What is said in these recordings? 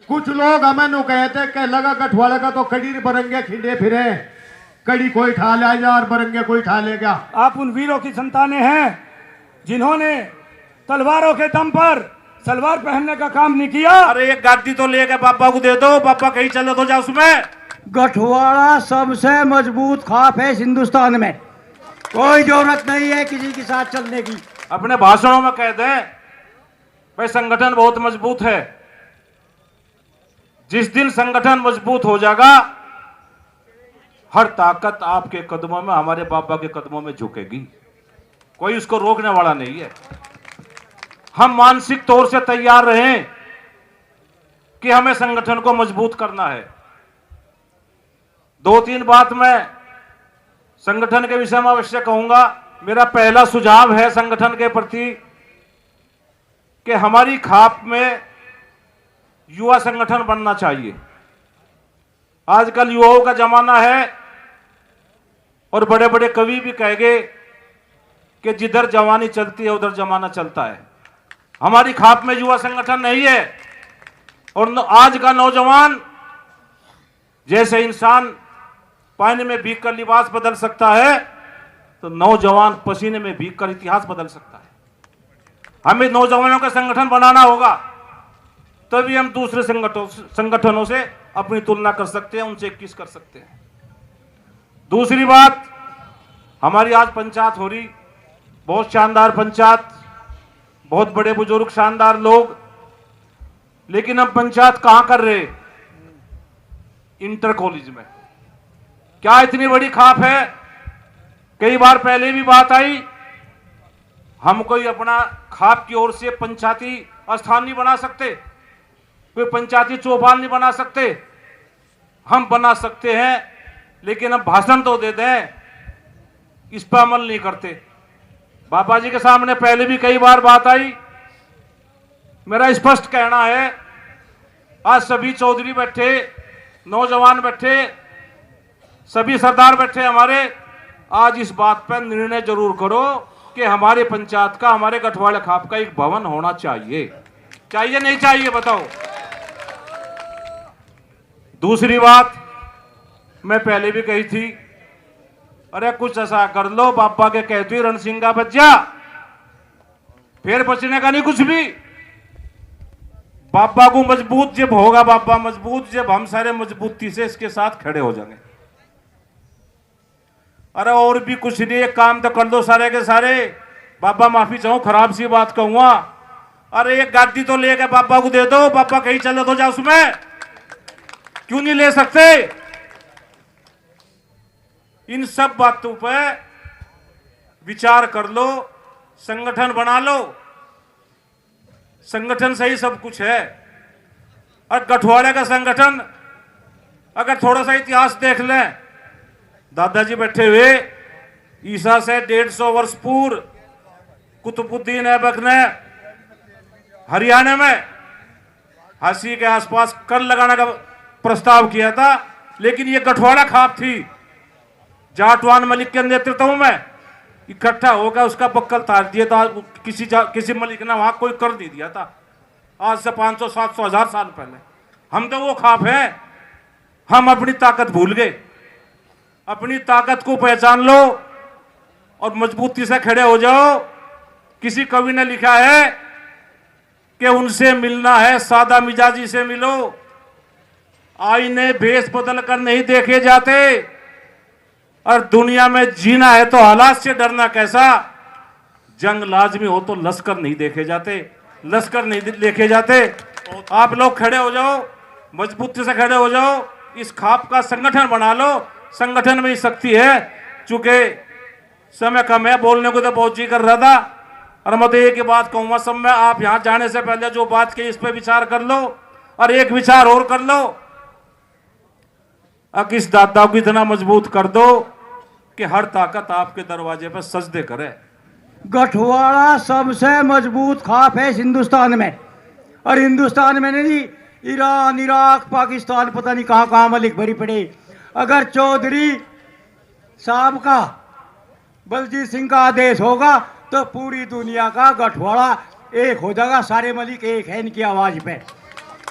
कुछ लोग हमें नु कहते कि लगा गठवाले का तो कड़ी बरंगे खिंडे फिरे, कड़ी कोई ठा ले जा और बरंगे कोई ठा ले गया। आप उन वीरों की संतानें हैं जिन्होंने तलवारों के दम पर सलवार पहनने का काम नहीं किया। अरे एक गाड़ी तो लेके पापा को दे दो, पापा कहीं चले तो जा उसमें। गठवाड़ा सबसे मजबूत खाप है इस हिंदुस्तान में, कोई जरूरत नहीं है किसी के साथ चलने की। अपने भाषणों में कह दें भाई संगठन बहुत मजबूत है। जिस दिन संगठन मजबूत हो जाएगा, हर ताकत आपके कदमों में, हमारे पापा के कदमों में झुकेगी, कोई उसको रोकने वाला नहीं है। हम मानसिक तौर से तैयार रहें कि हमें संगठन को मजबूत करना है। दो तीन बात मैं संगठन के विषय में अवश्य कहूंगा। मेरा पहला सुझाव है संगठन के प्रति कि हमारी खाप में युवा संगठन बनना चाहिए। आजकल युवाओं का जमाना है और बड़े बड़े कवि भी कहेंगे कि जिधर जवानी चलती है उधर जमाना चलता है। हमारी खाप में युवा संगठन नहीं है। और आज का नौजवान, जैसे इंसान पानी में भीग कर लिबास बदल सकता है, तो नौजवान पसीने में भीग कर इतिहास बदल सकता है। हमें नौजवानों का संगठन बनाना होगा, तभी हम दूसरे संगठनों से अपनी तुलना कर सकते हैं, उनसे किस कर सकते हैं। दूसरी बात, हमारी आज पंचायत हो रही, बहुत शानदार पंचायत, बहुत बड़े बुजुर्ग शानदार लोग, लेकिन हम पंचायत कहां कर रहे? इंटर कॉलेज में। क्या इतनी बड़ी खाप है? कई बार पहले भी बात आई, हम कोई अपना खाप की ओर से पंचायती स्थान नहीं बना सकते, कोई पंचायती चौपाल नहीं बना सकते। हम बना सकते हैं, लेकिन हम भाषण तो दे दें, इस पर अमल नहीं करते। बाबा जी के सामने पहले भी कई बार बात आई। मेरा स्पष्ट कहना है, आज सभी चौधरी बैठे, नौजवान बैठे, सभी सरदार बैठे हमारे, आज इस बात पर निर्णय जरूर करो कि हमारे पंचायत का, हमारे गठवाड़ा खाप का एक भवन होना चाहिए। चाहिए नहीं चाहिए बताओ? दूसरी बात मैं पहले भी कही थी, अरे कुछ ऐसा कर लो, पापा के कहते ही रणसिंगा बच जा, फिर बचने का नहीं कुछ भी। पापा को मजबूत जब होगा, पापा मजबूत जब हम सारे मजबूती से इसके साथ खड़े हो जाएंगे। अरे और भी कुछ नहीं, एक काम तो कर दो सारे के सारे। पापा माफी चाहूं, खराब सी बात कहूंगा, अरे एक गाड़ी तो लेके पापा को दे दो, पापा कहीं चले तो जा उसमें। क्यों नहीं ले सकते? इन सब बातों पर विचार कर लो, संगठन बना लो। संगठन से ही सब कुछ है। और गठवाड़े का संगठन, अगर थोड़ा सा इतिहास देख लें, दादाजी बैठे हुए, ईसा से 150 वर्ष पूर्व कुतुबुद्दीन ऐबक ने हरियाणा में हंसी के आसपास कर लगाने का प्रस्ताव किया था, लेकिन ये गठवाड़ा खाप थी। जाटवान मलिक के नेतृत्व में इकट्ठा होकर उसका बक्कल तार दिया था। किसी मलिक ने वहां कोई कर नहीं दिया था, आज से 500, 700, 1000 साल पहले। हम तो वो खाप है। हम अपनी ताकत भूल गए। अपनी ताकत को पहचान लो और मजबूती से खड़े हो जाओ। किसी कवि ने लिखा है कि उनसे मिलना है सादा मिजाजी से मिलो, आईने भेष बदल कर नहीं देखे जाते, और दुनिया में जीना है तो हालात से डरना कैसा। जंग लाजमी हो तो लश्कर नहीं देखे जाते, लश्कर नहीं देखे जाते। आप लोग खड़े हो जाओ, मजबूती से खड़े हो जाओ, इस खाप का संगठन बना लो। संगठन में ही शक्ति है। चूंकि समय कम है, बोलने को तो बहुत जी कर रहा था, और मैं तो एक ही बात कहूंगा सब में, आप यहां जाने से पहले जो बात की इस पर विचार कर लो। और एक विचार और कर लो, अब इस दादा को इतना मजबूत कर दो कि हर ताकत आपके दरवाजे पर सजदे करे। गठवाड़ा सबसे मजबूत खाप है इस हिंदुस्तान में, और हिंदुस्तान में नहीं, ईरान, इराक, पाकिस्तान, पता नहीं कहां कहां मलिक भरी पड़े। अगर चौधरी साहब का, बलजीत सिंह का आदेश होगा तो पूरी दुनिया का गठवाड़ा एक हो जाएगा। सारे मलिक एक है इनकी आवाज पे।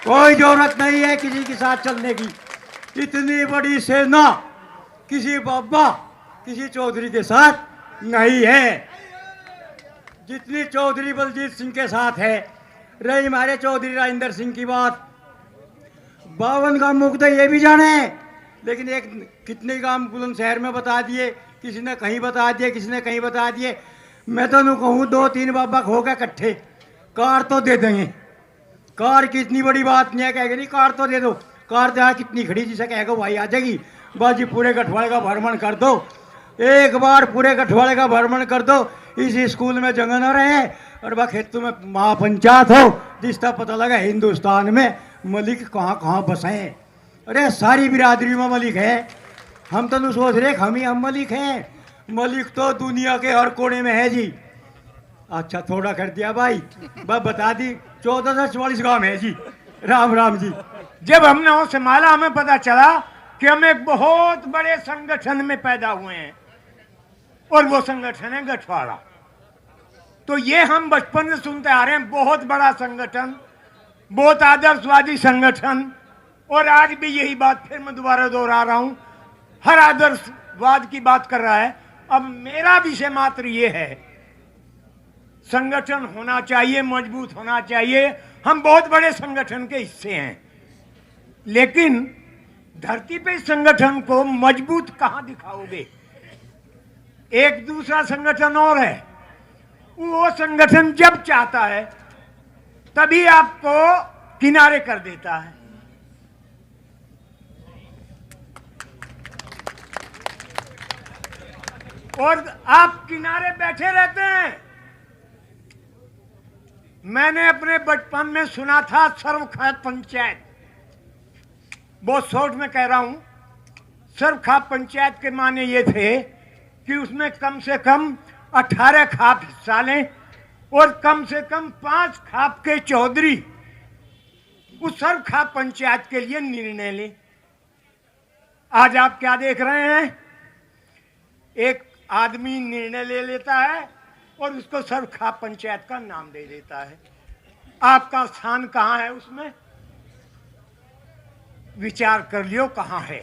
कोई जरूरत नहीं है किसी के साथ चलने की। इतनी बड़ी सेना किसी बाबा किसी चौधरी के साथ नहीं है जितनी चौधरी बलजीत सिंह के साथ है। रही हमारे चौधरी राजेंद्र सिंह की बात, 52 गांव मुक्त है ये भी जाने, लेकिन एक कितने गांव बुलंदशहर में बता दिए, किसी ने कहीं बता दिए, किसी ने कहीं बता दिए। मैं तो कहूँ 2-3 बाबा हो गए इकट्ठे, कार तो दे देंगे। कार की इतनी बड़ी बात नहीं है, कहेगा नहीं कार तो दे दो, कार तो यहाँ कितनी खड़ी जिसे कहेगा भाई आ जाएगी। बाजी पूरे गठवाड़े का भ्रमण कर दो, एक बार पूरे गठवाड़े का भ्रमण कर दो, इसी स्कूल में जगह न रहे और वह खेतों में महापंचायत हो, जिसका पता लगा हिंदुस्तान में मलिक कहाँ कहाँ बसे हैं। अरे सारी बिरादरी में मलिक है, हम तो नहीं सोच रहे हम मलिक हैं। मलिक तो दुनिया के हर कोने में है जी। अच्छा थोड़ा कर दिया भाई, बस बता दी 1444 गांव है जी। राम राम जी। जब हमने वहां संभाला हमें पता चला कि हम एक बहुत बड़े संगठन में पैदा हुए हैं और वो संगठन है गठवाड़ा। तो ये हम बचपन से सुनते आ रहे हैं, बहुत बड़ा संगठन, बहुत आदर्शवादी संगठन। और आज भी यही बात फिर मैं दोबारा दोहरा रहा हूं, हर आदर्शवाद की बात कर रहा है। अब मेरा विषय मात्र ये है, संगठन होना चाहिए, मजबूत होना चाहिए। हम बहुत बड़े संगठन के हिस्से हैं, लेकिन धरती पे इस संगठन को मजबूत कहां दिखाओगे? एक दूसरा संगठन और है, वो संगठन जब चाहता है तभी आपको किनारे कर देता है। और आप किनारे बैठे रहते हैं। मैंने अपने बचपन में सुना था सर्वखाप पंचायत, बहुत शॉर्ट में कह रहा हूं। सर्वखाप पंचायत के माने ये थे कि उसमें कम से कम 18 खाप हिस्सा लें और कम से कम 5 खाप के चौधरी उस सर्वखाप पंचायत के लिए निर्णय लें। आज आप क्या देख रहे हैं? एक आदमी निर्णय ले लेता है और उसको सर्वखाप पंचायत का नाम दे देता है। आपका स्थान कहां है उसमें? विचार कर लियो कहां है।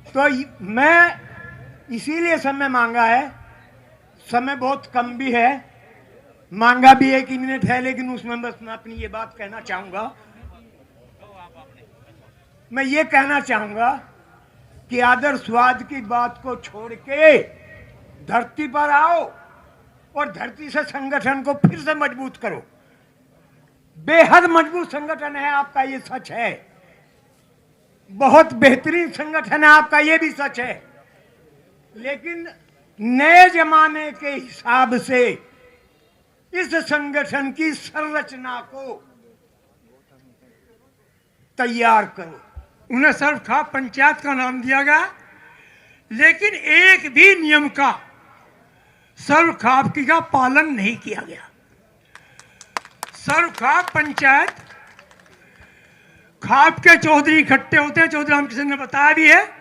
तो मैं इसीलिए समय मांगा है, समय बहुत कम भी है, मांगा भी 1 ही मिनट है, लेकिन उसमें बस मैं अपनी ये बात कहना चाहूंगा। मैं ये कहना चाहूंगा कि आदर्शवाद की बात को छोड़ के धरती पर आओ और धरती से संगठन को फिर से मजबूत करो। बेहद मजबूत संगठन है आपका, ये सच है। बहुत बेहतरीन संगठन है आपका, ये भी सच है। लेकिन नए जमाने के हिसाब से इस संगठन की संरचना को तैयार करो। उन्हें सर्वखाप पंचायत का नाम दिया गया, लेकिन एक भी नियम का सर्वखाप की का पालन नहीं किया गया। सर्वखाप पंचायत खाप के चौधरी इकट्ठे होते हैं, चौधरी रामकिशन ने बताया भी है,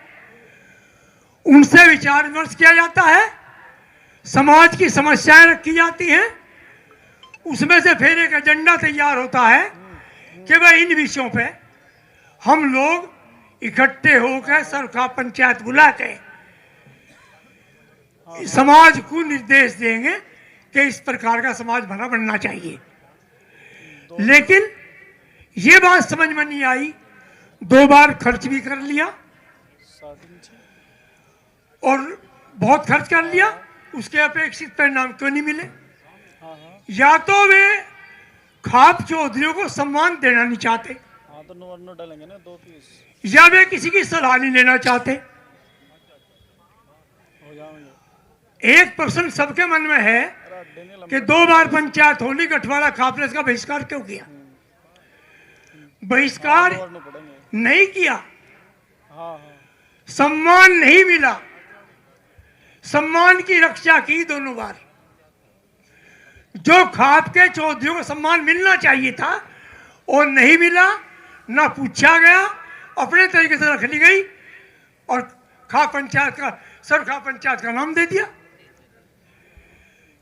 उनसे विचार विमर्श किया जाता है, समाज की समस्याएं रखी जाती हैं, उसमें से फिर एक एजेंडा तैयार होता है कि वह इन विषयों पे हम लोग इकट्ठे होकर सर्वखाप पंचायत बुला के समाज को निर्देश देंगे कि इस प्रकार का समाज भला बनना चाहिए। लेकिन ये बात समझ में नहीं आई, 2 बार खर्च भी कर लिया और बहुत खर्च कर लिया, उसके अपेक्षित परिणाम क्यों नहीं मिले? या तो वे खाप चौधरियों को सम्मान देना नहीं चाहते, डालेंगे ना 2 पीस, या वे किसी की सलाह नहीं लेना चाहते। एक प्रश्न सबके मन में है कि 2 बार पंचायत होली गठवाड़ा खाप ने इसका बहिष्कार क्यों किया? बहिष्कार नहीं किया, सम्मान नहीं मिला, सम्मान की रक्षा की दोनों बार। जो खाप के चौधरियों को सम्मान मिलना चाहिए था और नहीं मिला, ना पूछा गया, अपने तरीके से रख ली गई और खाप पंचायत का सर्वखाप पंचायत का नाम दे दिया।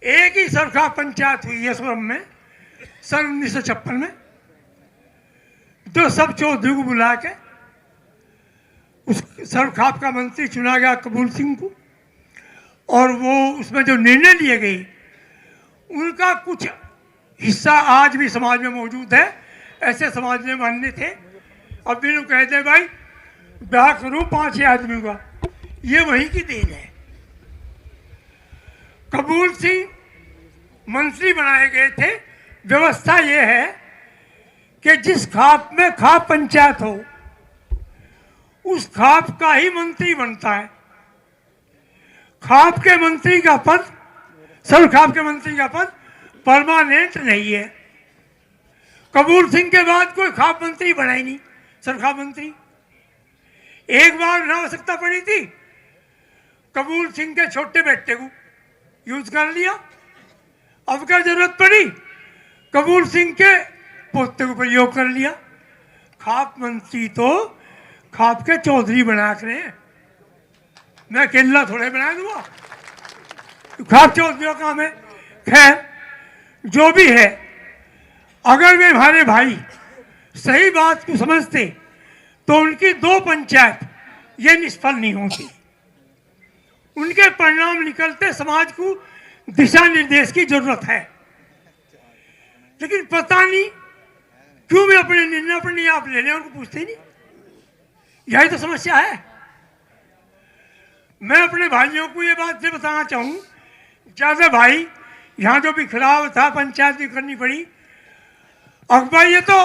एक ही सर्वखाप पंचायत हुई है सोरम में सन 1956 में, तो सब चौधरी को बुला के उस सर्वखाप का मंत्री चुना गया कबूल सिंह को, और वो उसमें जो निर्णय लिए गए उनका कुछ हिस्सा आज भी समाज में मौजूद है। ऐसे समाज में मान्य थे। अब भी लोग कहते भाई ब्याह करूं 5 आदमी का, ये वही की देन है। कबूल सिंह मंत्री बनाए गए थे। व्यवस्था ये है कि जिस खाप में खाप पंचायत हो उस खाप का ही मंत्री बनता है। खाप के मंत्री का पद, सर्व खाप के मंत्री का पद परमानेंट नहीं है। कबूल सिंह के बाद कोई खाप मंत्री बना ही नहीं, सर्व खाप मंत्री। एक बार आवश्यकता पड़ी थी, कबूल सिंह के छोटे बेटे को यूज कर लिया। अब क्या जरूरत पड़ी, कबूल सिंह के पोते को प्रयोग कर लिया। खाप मंत्री तो खाप के चौधरी बना कर, मैं केला थोड़े बना दूंगा, खाप चौधरी का काम है। खैर जो भी है, अगर वे हमारे भाई सही बात को समझते तो उनकी 2 पंचायत ये निष्फल नहीं होती। उनके परिणाम निकलते, समाज को दिशा निर्देश की जरूरत है। लेकिन पता नहीं क्यों वे अपने निर्णय पर नहीं आप ले लें, उनको पूछते नहीं। यही तो समस्या है। मैं अपने भाइयों को ये बात से बताना चाहूँ, ज्यादा भाई यहाँ जो बिखराव था, पंचायत भी करनी पड़ी। अकबर ये तो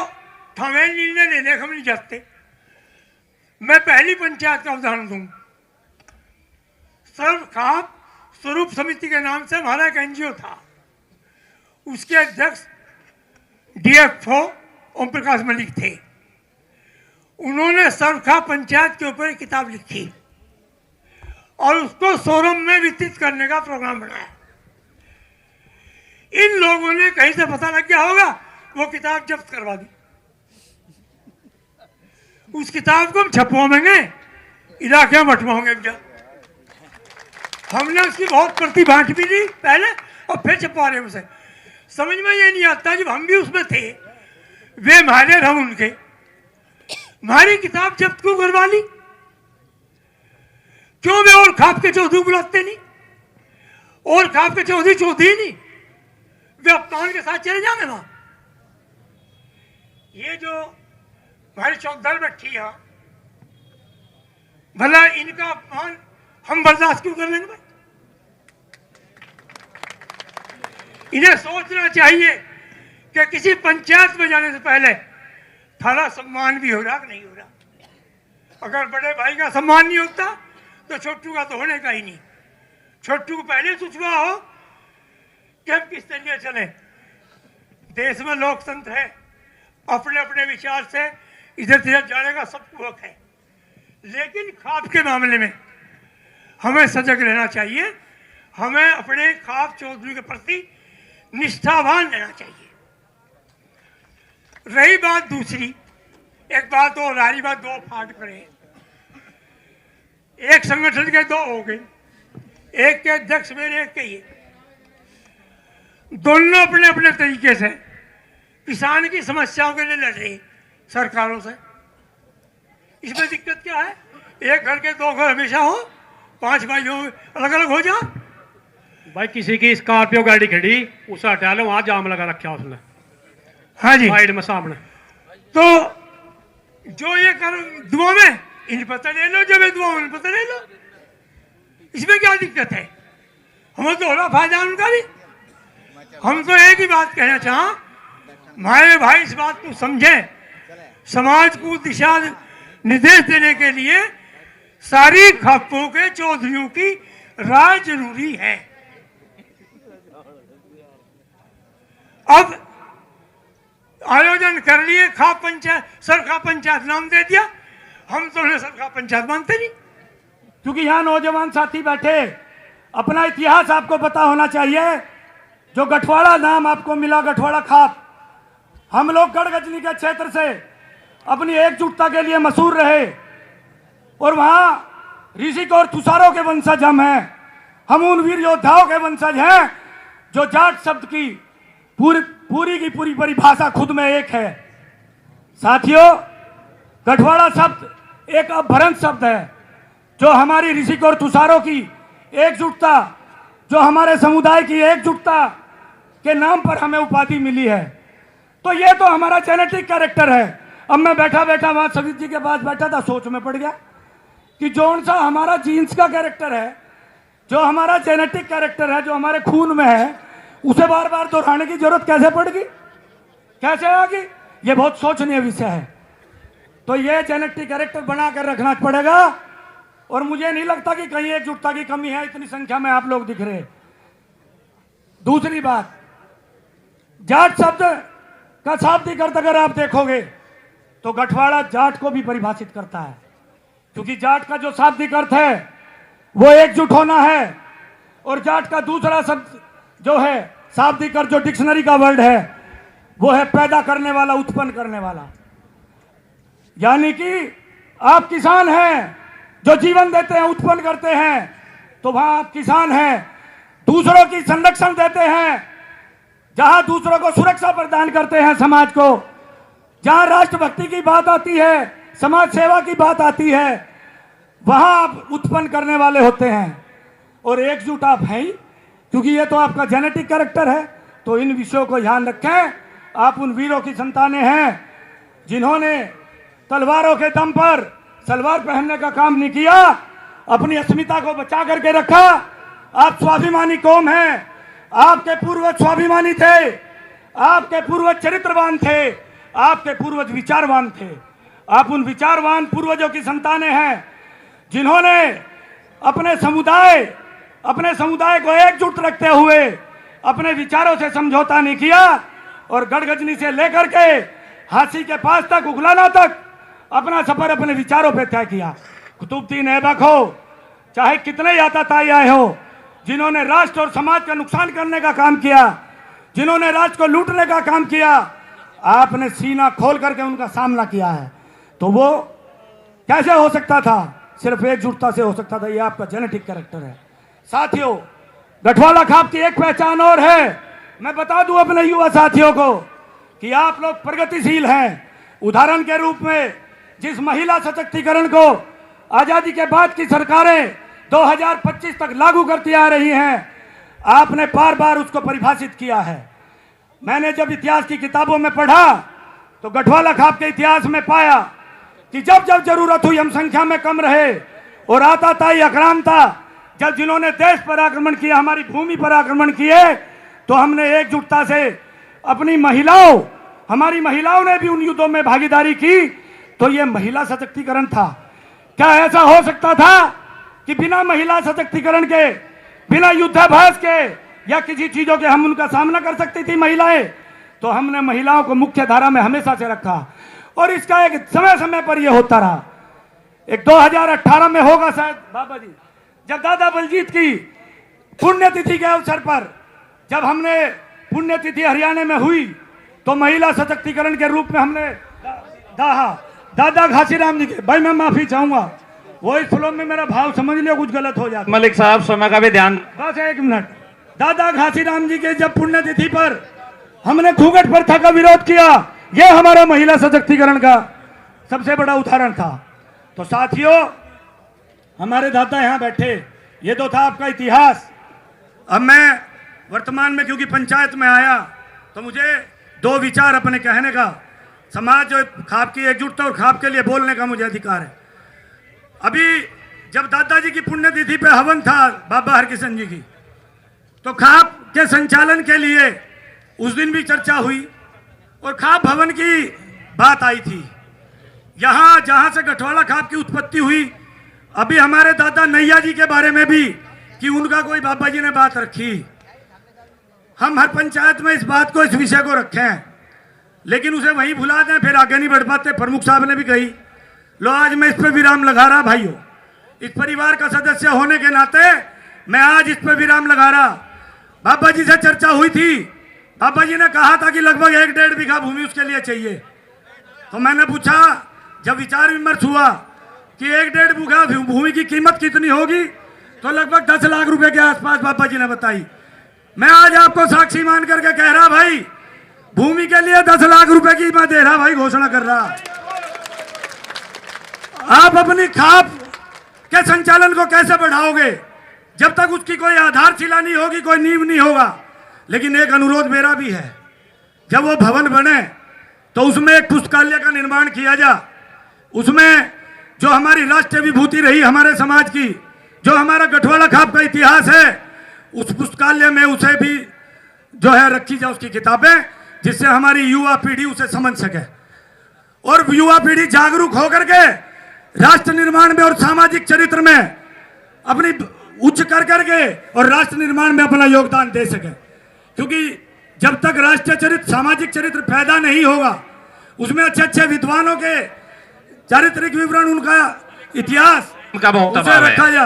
हमें निर्णय लेने हम नहीं जाते। मैं पहली पंचायत का उदाहरण दूं। सर्व खाप स्वरूप समिति के नाम से हमारा एक एनजीओ था। उसके अध्यक्ष डीएफओ ओम प्रकाश मलिक थे। उन्होंने सर्व खाप पंचायत के ऊपर एक किताब लिखी और उसको शोरूम में वितरित करने का प्रोग्राम बनाया। इन लोगों ने कहीं से पता लग गया होगा, वो किताब जब्त करवा दी। उस किताब को हम छपवाएंगे, इलाके में बंटवाओगे। हमने उसकी बहुत प्रति बांट भी दी पहले, और फिर छपवा रहे उसे। समझ में ये नहीं आता, जब हम भी उसमें थे, वे हमारे हम उनके, हमारी किताब जब्त क्यों करवा ली? क्यों वे और खाप के चौधरी बुलाते नहीं? और खाप के चौधरी चौधरी नहीं, वे अपमान के साथ चले जाएंगे वहां। ये जो हमारी चौधरी बैठी है, भला इनका अपमान हम बर्दाश्त क्यों कर लेंगे भाई? इन्हें सोचना चाहिए कि किसी पंचायत में जाने से पहले थारा सम्मान भी हो रहा कि नहीं हो रहा। अगर बड़े भाई का सम्मान नहीं होता तो छोटू का तो होने का ही नहीं। छोटू को पहले सोचना हो कि हम किस तरीके चले। देश में लोकतंत्र है, अपने अपने विचार से इधर से जाने का सबको हक है। लेकिन खाप के मामले में हमें सजग रहना चाहिए। हमें अपने खाप चौधरी के प्रति निष्ठावान रहना चाहिए। रही बात दूसरी, एक बात और रही बात, 2 फाट पड़े। एक संगठन के 2 हो गए, एक के अध्यक्ष मेरे, एक के ये। दोनों अपने अपने तरीके से किसान की समस्याओं के लिए लड़ रहे सरकारों से। इसमें दिक्कत क्या है? एक घर के 2 घर हमेशा हो, 5 भाई हो, अलग अलग हो जाओ। भाई किसी की स्कॉर्पियो गाड़ी खड़ी, उसे हटा लो, वहां जाम लगा रखा उसने। हाँ जी, साइड में सामने। तो जो ये कर दुआ में इन पता ले लो, जब दुआ में पता ले लो। इसमें क्या दिक्कत है? हमें तो हो रहा फायदा उनका भी। हम तो एक ही बात कहना चाह, हमारे भाई इस बात को समझे। समाज को दिशा निर्देश देने के लिए सारी खापों के चौधरियों की राय जरूरी है। अब आयोजन कर लिए, खाप पंचायत, सर खाप पंचायत नाम दे दिया। हम तो उन्हें सर खाप पंचायत मानते नहीं। क्योंकि यहाँ नौजवान साथी बैठे, अपना इतिहास आपको पता होना चाहिए। जो गठवाड़ा नाम आपको मिला, गठवाड़ा खाप, हम लोग गढ़गजनी के क्षेत्र से अपनी एकजुटता के लिए मशहूर रहे। और वहाँ ऋषिक और तुषारों के वंशज हम हैं। हम उन वीर योद्धाओं के वंशज हैं जो जाट शब्द की पूरी की पूरी परिभाषा खुद में एक है। साथियों, गठवाड़ा शब्द एक अपभ्रंश शब्द है जो हमारी ऋषिक और तुषारों की एकजुटता, जो हमारे समुदाय की एकजुटता के नाम पर हमें उपाधि मिली है। तो ये तो हमारा जेनेटिक कैरेक्टर है। अब मैं बैठा बैठा वहां सवित जी के पास बैठा था, सोच में पड़ गया कि जौन सा हमारा जीन्स का कैरेक्टर है, जो हमारा जेनेटिक कैरेक्टर है, जो हमारे खून में है, उसे बार बार दोहराने की जरूरत कैसे पड़गी, कैसे आगी? ये बहुत सोचनीय विषय है। तो ये जेनेटिक कैरेक्टर बना कर रखना पड़ेगा। और मुझे नहीं लगता कि कहीं एकजुटता की कमी है, इतनी संख्या में आप लोग दिख रहे। दूसरी बात, जाट शब्द का शाब्दिक अर्थ अगर आप देखोगे तो गठवाड़ा जाट को भी परिभाषित करता है, क्योंकि जाट का जो शाब्दिक अर्थ है वो एकजुट होना है। और जाट का दूसरा शब्द जो है शाब्दिक अर्थ, जो डिक्शनरी का वर्ड है, वो है पैदा करने वाला, उत्पन्न करने वाला। यानी कि आप किसान हैं, जो जीवन देते हैं, उत्पन्न करते हैं, तो वहां आप किसान हैं। दूसरों की संरक्षण देते हैं, जहां दूसरों को सुरक्षा प्रदान करते हैं समाज को, जहां राष्ट्रभक्ति की बात आती है, समाज सेवा की बात आती है, वहां आप उत्पन्न करने वाले होते हैं। और एकजुट आप हैं ही, क्योंकि ये तो आपका जेनेटिक कैरेक्टर है। तो इन विषयों को ध्यान रखें। आप उन वीरों की संतानें हैं जिन्होंने तलवारों के दम पर सलवार पहनने का काम नहीं किया, अपनी अस्मिता को बचा करके रखा। आप स्वाभिमानी कौम हैं, आपके पूर्वज स्वाभिमानी थे, आपके पूर्वज चरित्रवान थे, आपके पूर्वज विचारवान थे। आप उन विचारवान पूर्वजों की संतानें हैं जिन्होंने अपने समुदाय को एकजुट रखते हुए अपने विचारों से समझौता नहीं किया और गढ़गजनी से लेकर के हांसी के पास तक, उगलाना तक अपना सफर अपने विचारों पे तय किया। कुतुबुद्दीन ऐबक हो, चाहे कितने याताताई आए हो, जिन्होंने राष्ट्र और समाज का नुकसान करने का काम किया, जिन्होंने राष्ट्र को लूटने का काम किया, आपने सीना खोल करके उनका सामना किया है। तो वो कैसे हो सकता था? सिर्फ एकजुटता से हो सकता था। ये आपका जेनेटिक कैरेक्टर है। साथियों, गठवाड़ा खाप की एक पहचान और है। मैं बता दूं अपने युवा साथियों को कि आप लोग प्रगतिशील हैं। उदाहरण के रूप में जिस महिला सशक्तिकरण को आजादी के बाद की सरकारें 2025 तक लागू करती आ रही हैं, आपने बार बार उसको परिभाषित किया है। मैंने जब इतिहास की किताबों में पढ़ा तो गठवाड़ा खाप के इतिहास में पाया कि जब जब जरूरत हुई, हम संख्या में कम रहे और आताताई अक्राम था, जब जिन्होंने देश पर आक्रमण किया, हमारी भूमि पर आक्रमण किए, तो हमने एकजुटता से हमारी महिलाओं ने भी उन युद्धों में भागीदारी की। तो ये महिला सशक्तिकरण था। क्या ऐसा हो सकता था कि बिना महिला सशक्तिकरण के, बिना युद्धाभ्यास के या किसी चीजों के हम उनका सामना कर सकती थी महिलाएं? तो हमने महिलाओं को मुख्य धारा में हमेशा से रखा और इसका एक समय समय पर यह होता रहा। एक 2018 में होगा शायद बाबा जी, जब दादा बलजीत की पुण्यतिथि के अवसर पर जब हमने पुण्यतिथि हरियाणा में हुई, तो महिला सशक्तिकरण के रूप में हमने दादा घासीराम जी के, भाई मैं माफी चाहूंगा, वो इस फ्लो में मेरा भाव समझ लियो, कुछ गलत हो जाता। मलिक साहब, समय का भी ध्यान। बस एक मिनट। दादा घासीराम जी के जब पुण्यतिथि पर हमने घूंघट प्रथा का विरोध किया, यह हमारा महिला सशक्तिकरण का सबसे बड़ा उदाहरण था। तो साथियों, हमारे दादा यहां बैठे, ये तो था आपका इतिहास। अब मैं वर्तमान में क्योंकि पंचायत में आया, तो मुझे दो विचार अपने कहने का, समाज और खाप की एकजुटता और खाप के लिए बोलने का मुझे अधिकार है। अभी जब दादाजी की पुण्यतिथि पे हवन था बाबा हरकिशन जी की, तो खाप के संचालन के लिए उस दिन भी चर्चा हुई और खाप भवन की बात आई थी। यहाँ जहाँ से गठवाड़ा खाप की उत्पत्ति हुई, अभी हमारे दादा नैया जी के बारे में भी कि उनका कोई बाबा जी ने बात रखी। हम हर पंचायत में इस बात को, इस विषय को रखें, लेकिन उसे वहीं भुला दें, फिर आगे नहीं बढ़ पाते। प्रमुख साहब ने भी कही, लो आज मैं इस पर विराम लगा रहा। भाइयों, इस परिवार का सदस्य होने के नाते मैं आज इस पर विराम लगा रहा। बाबा जी से चर्चा हुई थी, बाबा जी ने कहा था कि लगभग 1-1.5 बीघा भूमि उसके लिए चाहिए। तो मैंने पूछा, जब विचार विमर्श हुआ कि 1-1.5 बीघा भूमि की कीमत कितनी होगी, तो लगभग 10 लाख रुपए के आसपास बाबा जी ने बताई। मैं आज आपको साक्षी मान करके कह रहा, भाई भूमि के लिए 10 लाख रुपए की मैं दे रहा भाई, घोषणा कर रहा। आप अपनी खाप के संचालन को कैसे बढ़ाओगे जब तक उसकी कोई आधारशिला नहीं होगी, कोई नींव नहीं होगा। लेकिन एक अनुरोध मेरा भी है, जब वो भवन बने तो उसमें एक पुस्तकालय का निर्माण किया जा। उसमें जो हमारी राष्ट्रीय विभूति रही हमारे समाज की, जो हमारा गठवाड़ा खाप का इतिहास है, उस पुस्तकालय में उसे भी जो है रखी जाए उसकी किताबें, जिससे हमारी युवा पीढ़ी उसे समझ सके और युवा पीढ़ी जागरूक होकर के राष्ट्र निर्माण में और सामाजिक चरित्र में अपनी उच्च कर करके और राष्ट्र निर्माण में अपना योगदान दे सके। क्योंकि जब तक राष्ट्रीय चरित्र, सामाजिक चरित्र पैदा नहीं होगा, उसमें अच्छे अच्छे विद्वानों के चारित्रिक विवरण, उनका इतिहास उनका बहुत उसे दबाव रखा है। जा।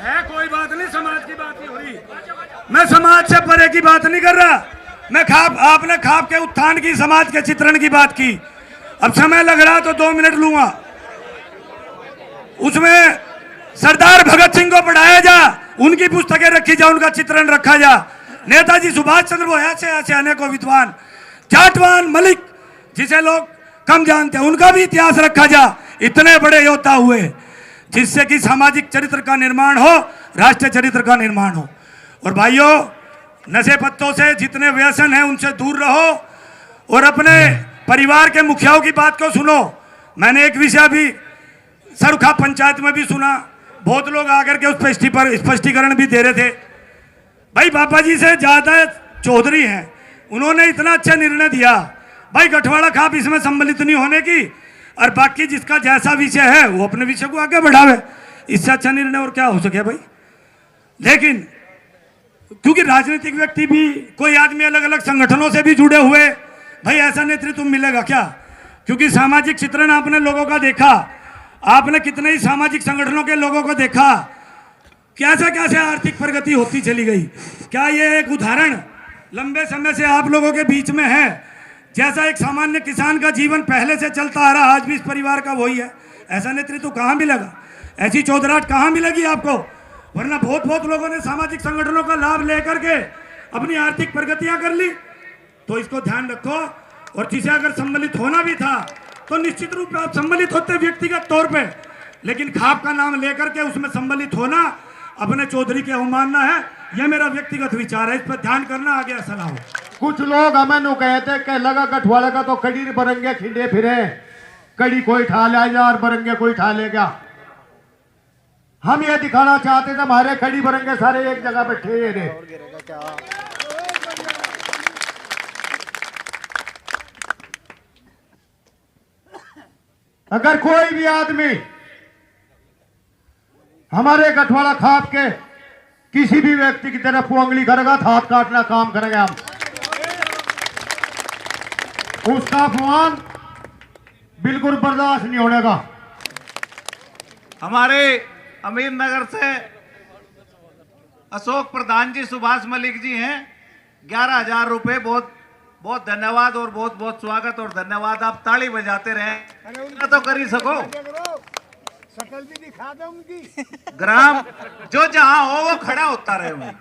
है कोई बात नहीं, समाज की बात ही हो रही। मैं समाज से परे की बात नहीं कर रहा। मैं आपने खाप के उत्थान की, समाज के चित्रण की बात की। अब समय लग रहा तो 2 मिनट लूंगा। उसमें सरदार भगत सिंह को पढ़ाया जा, उनकी पुस्तकें रखी जा, उनका चित्रण रखा जा। नेताजी सुभाष चंद्र बोस ऐसे अनेकों विद्वान, जाटवान मलिक जिसे लोग कम जानते हैं, उनका भी इतिहास रखा जा। इतने बड़े योद्धा हुए जिससे कि सामाजिक चरित्र का निर्माण हो, राष्ट्रीय चरित्र का निर्माण हो। और भाइयों, नशे पत्तों से जितने व्यसन हैं उनसे दूर रहो और अपने परिवार के मुखियाओं की बात को सुनो। मैंने एक विषय भी सरुखा पंचायत में भी सुना, बहुत लोग आकर के उस स्पष्टीकरण भी दे रहे थे। भाई बाबा जी से ज्यादा चौधरी हैं, उन्होंने इतना अच्छा निर्णय दिया। भाई गठवाड़ा खाप इसमें सम्मिलित नहीं होने की, और बाकी जिसका जैसा विषय है वो अपने विषय को आगे बढ़ावे। इससे अच्छा निर्णय और क्या हो सके भाई। लेकिन क्योंकि राजनीतिक व्यक्ति भी, कोई आदमी अलग अलग संगठनों से भी जुड़े हुए, भाई ऐसा नेतृत्व मिलेगा क्या? क्योंकि सामाजिक चित्रण आपने लोगों का देखा, आपने कितने ही सामाजिक संगठनों के लोगों को देखा, कैसे कैसे आर्थिक प्रगति होती चली गई। क्या ये एक उदाहरण लंबे समय से आप लोगों के बीच में है? जैसा एक सामान्य किसान का जीवन पहले से चलता आ रहा, आज भी इस परिवार का वही है। ऐसा नेतृत्व कहाँ मिलेगा? ऐसी चौधराहट कहाँ मिलेगी आपको? वरना बहुत लोगों ने सामाजिक संगठनों का लाभ लेकर के अपनी आर्थिक प्रगतियां कर ली। तो इसको ध्यान रखो। और जिसे अगर सम्मिलित होना भी था तो निश्चित रूप से आप सम्मिलित होते व्यक्तिगत तौर पे, लेकिन खाप का नाम लेकर के उसमें सम्मिलित होना अपने चौधरी के अवमानना है। यह मेरा व्यक्तिगत विचार है, इस पर ध्यान करना, आगे सलाह हो। कुछ लोग हमें नु कहते कि लगा गठवाड़ा का तो कड़ी बरंगे खिंडे फिरे, कड़ी कोई ठा ले जा और बरंगे कोई ठा लेगा। हम ये दिखाना चाहते थे हमारे कड़ी बरंगे सारे एक जगह बैठे रहे। अगर कोई भी आदमी हमारे गठवाड़ा खाप के किसी भी व्यक्ति की तरफ उंगली करेगा तो हाथ काटना काम करेंगे हम। उसका अपमान बिल्कुल बर्दाश्त नहीं होने का। हमारे अमीर नगर से अशोक प्रधान जी, सुभाष मलिक जी हैं, 11,000 रुपए। बहुत बहुत धन्यवाद और बहुत बहुत स्वागत और धन्यवाद। आप ताली बजाते रहे तो कर ही सको। शकल भी दिखा दो उनकी। ग्राम जो जहां हो वो खड़ा होता रहे भाई,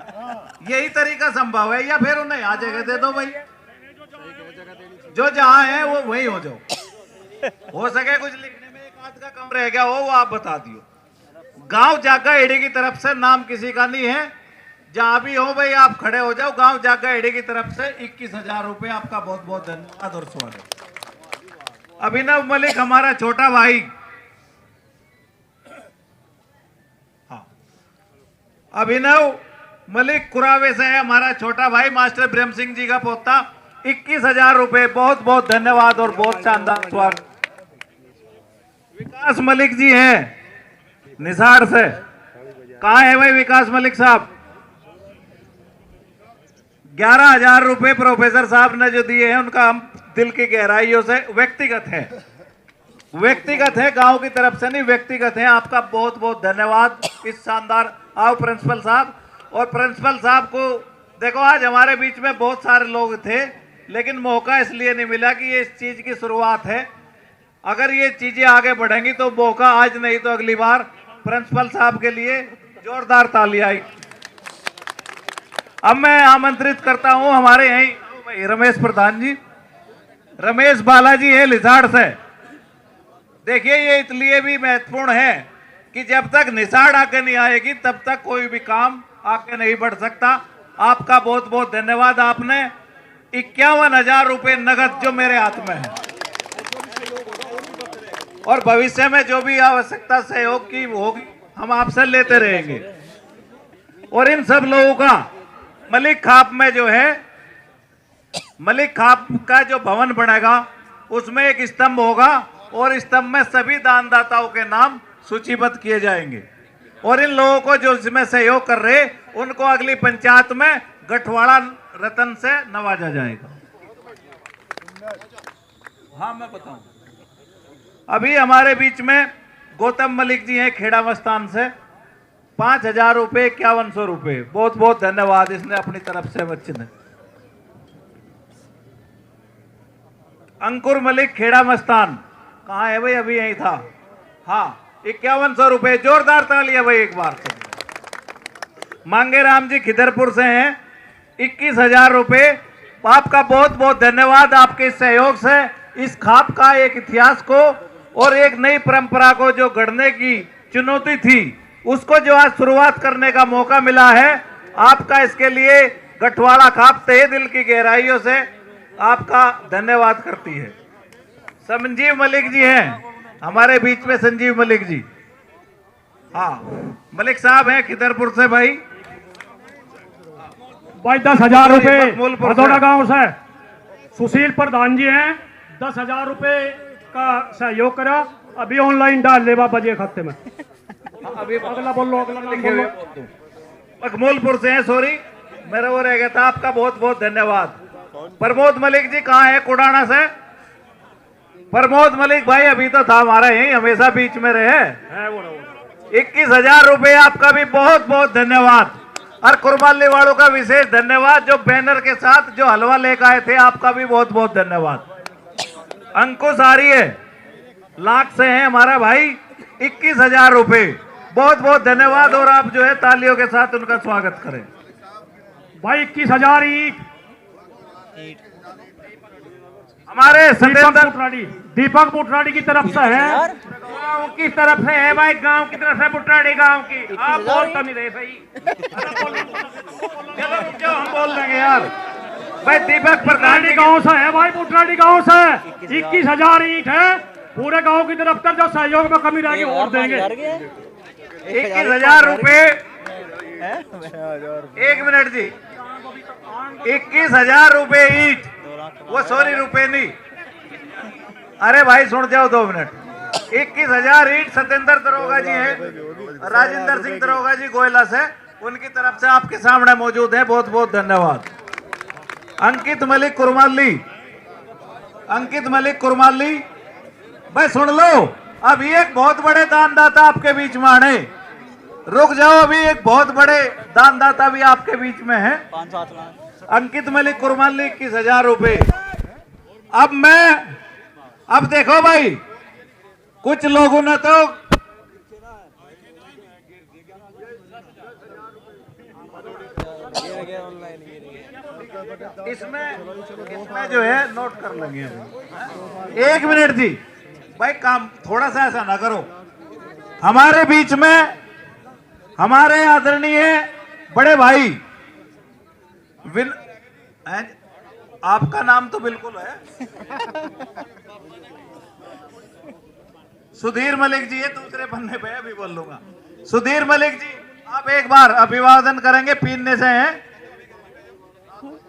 यही तरीका संभव है। या फिर उन्हें यहाँ जगह दे दो भाई, जो जहां है वो वही हो जाओ। हो सके कुछ लिखने में एक आध का कम रह गया हो वो आप बता दियो। गांव जागा एडी की तरफ से, नाम किसी का नहीं है, जहां भी हो भाई आप खड़े हो जाओ। गांव जागा एडी की तरफ से 21,000 रुपए आपका बहुत बहुत धन्यवाद और स्वागत। अभिनव मलिक हमारा छोटा भाई, अभिनव मलिक कुरावे से है, हमारा छोटा भाई, मास्टर ब्रह्म सिंह जी का पोता, 21,000 रुपए। बहुत बहुत धन्यवाद और बहुत शानदार स्वागत। विकास मलिक जी हैं निसार से। कहाँ है भाई विकास मलिक साहब? 11,000 रुपए प्रोफेसर साहब ने जो दिए हैं उनका हम दिल की गहराइयों से व्यक्तिगत है, गांव की तरफ से नहीं, व्यक्तिगत है। आपका बहुत बहुत धन्यवाद इस शानदार। आओ प्रिंसिपल साहब। और प्रिंसिपल साहब को देखो, आज हमारे बीच में बहुत सारे लोग थे लेकिन मौका इसलिए नहीं मिला कि ये इस चीज की शुरुआत है। अगर ये चीजें आगे बढ़ेंगी तो मौका आज नहीं तो अगली बार। प्रिंसिपल साहब के लिए जोरदार ताली आई। अब मैं आमंत्रित करता हूं हमारे यहीं रमेश प्रधान जी, रमेश बालाजी है लिसाड़ से। देखिए ये इसलिए भी महत्वपूर्ण है कि जब तक निसाड़ आगे नहीं आएगी तब तक कोई भी काम आगे नहीं बढ़ सकता। आपका बहुत बहुत धन्यवाद। आपने 51,000 रुपये नगद जो मेरे हाथ में है, और भविष्य में जो भी आवश्यकता सहयोग की होगी हम आपसे लेते रहेंगे। और इन सब लोगों का मलिक खाप में जो है, मलिक खाप का जो भवन बनेगा उसमें एक स्तंभ होगा और स्तंभ में सभी दानदाताओं के नाम सूचीबद्ध किए जाएंगे। और इन लोगों को जो इसमें सहयोग कर रहे उनको अगली पंचायत में गठवाड़ा रतन से नवाजा जाएगा। हाँ मैं बताऊं, अभी हमारे बीच में गौतम मलिक जी हैं खेड़ा मस्तान से, 5,000 रुपये 5100 रुपये, बहुत बहुत धन्यवाद इसने अपनी तरफ से बच्चे ने। अंकुर मलिक खेड़ा मस्तान कहाँ है भाई, अभी यही था। हाँ 5100 रुपये, जोरदार तालियां भाई एक बार से। मांगेराम जी खिदरपुर से हैं, 21,000 रुपये। आपका बहुत बहुत धन्यवाद। आपके सहयोग से इस खाप का एक इतिहास को और एक नई परंपरा को जो गढ़ने की चुनौती थी उसको जो आज शुरुआत करने का मौका मिला है, आपका इसके लिए गठवाड़ा खाप तहे दिल की गहराइयों से आपका धन्यवाद करती है। संजीव मलिक जी हैं हमारे बीच में, संजीव मलिक जी। हाँ मलिक साहब हैं खिदरपुर से भाई 10,000 रुपये भदौड़ा गांव से। सुशील प्रधान जी हैं, 10,000 रुपये का सहयोग करा। अभी ऑनलाइन डाल ले बाबा जी खाते में। अभी अगला बोल लो, अगला नाम बोल लो। मकमूलपुर से हैं, सॉरी मेरा वो रह गया था। आपका बहुत बहुत धन्यवाद। प्रमोद मलिक जी कहाँ है, कुडाना से। प्रमोद मलिक भाई अभी तो था हमारा यही, हमेशा बीच में रहे। 21,000 रुपये आपका भी बहुत बहुत धन्यवाद। और कुरबाली वालों का विशेष धन्यवाद जो बैनर के साथ जो हलवा लेकर आए थे, आपका भी बहुत बहुत धन्यवाद। अंकुश आर्य लाख से हैं हमारा भाई, 21,000 रुपये, बहुत बहुत धन्यवाद। और आप जो है तालियों के साथ उनका स्वागत करें भाई। 21,000 ईंट हमारे दीपक बुटराड़ी की तरफ से है। गांव की तरफ से है भाई, गांव की तरफ से बुटराड़ी गांव की। आप बोल तो नहीं रहे सही। चलो रुक जाओ, हम बोल देंगे यार भाई। दीपक बुटराड़ी गांव से है भाई, बुटराड़ी गांव से 21,000 ईंट है। पूरे गांव की तरफ कर जो सहयोग में कमी रहेगी वोट देंगे। 21,000 रुपये। एक मिनट जी, 21,000 रुपये ईंट, वो सॉरी रुपए नहीं। अरे भाई सुन जाओ 2 मिनट। 21,000 ईंट सत्येंद्र दरोगा जी हैं, राजेंद्र सिंह दरोगा जी गोयला से, उनकी तरफ से आपके सामने मौजूद है। बहुत बहुत धन्यवाद। अंकित मलिक कुरमाली, अंकित मलिक कुरमाली भाई सुन लो, अभी एक बहुत बड़े दानदाता आपके बीच में आने। रुक जाओ, अभी एक बहुत बड़े दानदाता भी आपके बीच में है। अंकित मलिक कुरमाली 21,000 रुपये। अब देखो भाई, कुछ लोगों ने तो इसमें जो है नोट कर लेंगे। 1 मिनट जी भाई, काम थोड़ा सा ऐसा ना करो। हमारे बीच में हमारे आदरणीय बड़े भाई आपका नाम तो बिल्कुल है सुधीर मलिक जी है, दूसरे पन्ने पे अभी बोल लूंगा। सुधीर मलिक जी, आप एक बार अभिवादन करेंगे, पीने से हैं।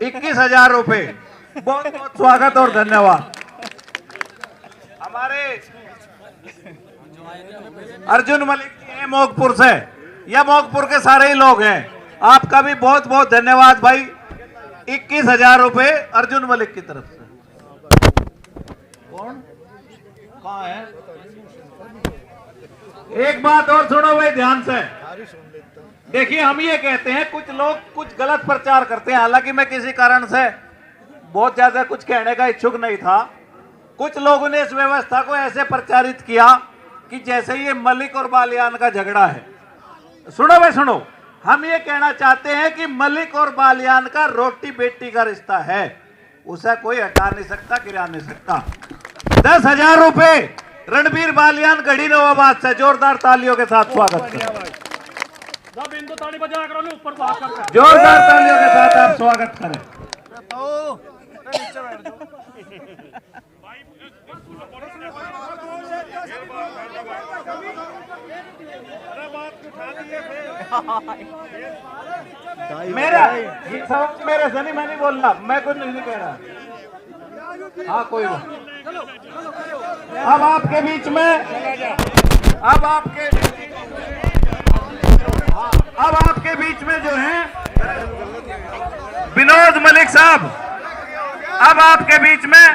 21,000 रुपये, बहुत बहुत स्वागत और धन्यवाद। हमारे अर्जुन मलिक जी हैं मोगपुर से, या मोगपुर के सारे ही लोग हैं, आपका भी बहुत बहुत धन्यवाद भाई। 21,000 रुपये अर्जुन मलिक की तरफ से। कौन कहाँ है? एक बात और सुनो भाई ध्यान से। देखिए हम ये कहते हैं, कुछ लोग कुछ गलत प्रचार करते हैं। हालांकि मैं किसी कारण से बहुत ज्यादा कुछ कहने का इच्छुक नहीं था। कुछ लोगों ने इस व्यवस्था को ऐसे प्रचारित किया कि जैसे ये मलिक और बालियान का झगड़ा है। सुनो भाई सुनो, हम ये कहना चाहते हैं कि मलिक और बालियान का रोटी बेटी का रिश्ता है, उसे कोई हटा नहीं सकता, गिरा नहीं सकता। 10,000 रुपए रणबीर बालियान गढ़ी नवाबाद से जोरदार तालियों के साथ स्वागत करें। जब हिंदू ताली बजाया करो ऊपर बात करके। जोरदार तालियों के साथ आप स्वागत करें। मेरा ये सब मेरे से नहीं, मैं नहीं बोल रहा, मैं कुछ नहीं कह रहा। हाँ कोई बात। अब आपके बीच में अब आपके बीच में जो है विनोद मलिक साहब, अब आपके बीच में